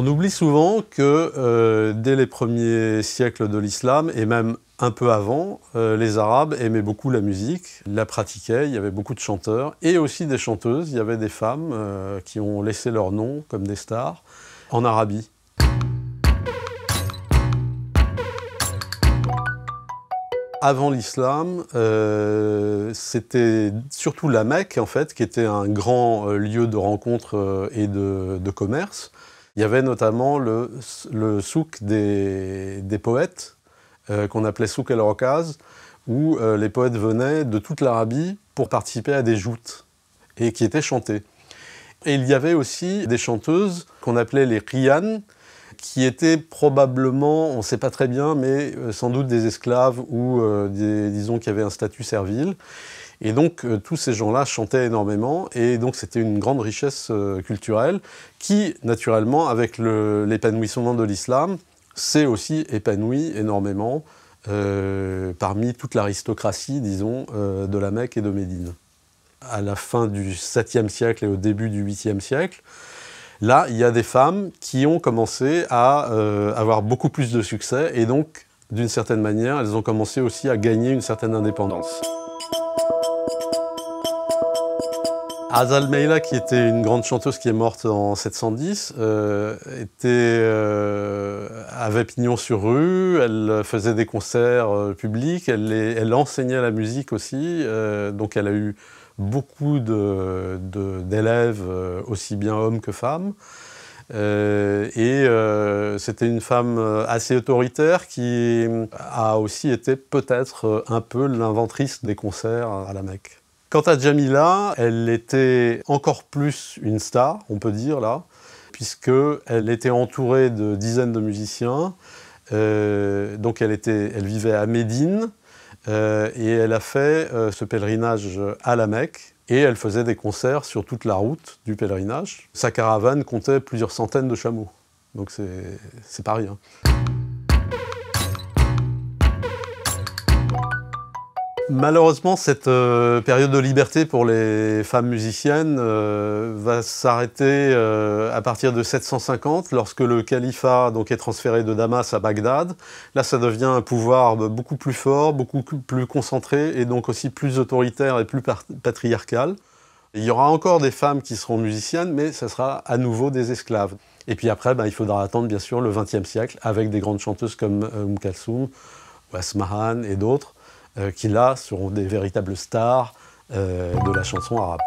oublie souvent que dès les premiers siècles de l'islam, et même un peu avant, les Arabes aimaient beaucoup la musique, la pratiquaient, il y avait beaucoup de chanteurs, et aussi des chanteuses. Il y avait des femmes qui ont laissé leur nom comme des stars en Arabie. Avant l'islam, c'était surtout la Mecque, en fait, qui était un grand lieu de rencontre et de commerce. Il y avait notamment le souk des poètes, qu'on appelait souk el-Rokaz, où les poètes venaient de toute l'Arabie pour participer à des joutes, et qui étaient chantées. Et il y avait aussi des chanteuses qu'on appelait les qiyan, qui étaient probablement, on ne sait pas très bien, mais sans doute des esclaves ou disons qui avaient un statut servile. Et donc tous ces gens-là chantaient énormément, et donc c'était une grande richesse culturelle qui, naturellement, avec l'épanouissement de l'islam, s'est aussi épanoui énormément parmi toute l'aristocratie, disons, de la Mecque et de Médine. À la fin du 7e siècle et au début du 8e siècle, là, il y a des femmes qui ont commencé à avoir beaucoup plus de succès, et donc, d'une certaine manière, elles ont commencé aussi à gagner une certaine indépendance. Azal Meila, qui était une grande chanteuse qui est morte en 710, avait pignon sur rue, elle faisait des concerts publics, elle enseignait la musique aussi, donc elle a eu beaucoup d'élèves, aussi bien hommes que femmes. C'était une femme assez autoritaire qui a aussi été peut-être un peu l'inventrice des concerts à la Mecque. Quant à Djamila, elle était encore plus une star, on peut dire là, puisqu'elle était entourée de dizaines de musiciens. Donc elle vivait à Médine, et elle a fait ce pèlerinage à la Mecque, et elle faisait des concerts sur toute la route du pèlerinage. Sa caravane comptait plusieurs centaines de chameaux, donc c'est pas rien. Malheureusement, cette période de liberté pour les femmes musiciennes va s'arrêter à partir de 750, lorsque le califat donc, est transféré de Damas à Bagdad. Là, ça devient un pouvoir beaucoup plus fort, beaucoup plus concentré, et donc aussi plus autoritaire et plus patriarcal. Il y aura encore des femmes qui seront musiciennes, mais ce sera à nouveau des esclaves. Et puis après, il faudra attendre bien sûr le XXe siècle, avec des grandes chanteuses comme Kalsoum, ou Asmahan et d'autres, qui là seront des véritables stars de la chanson arabe.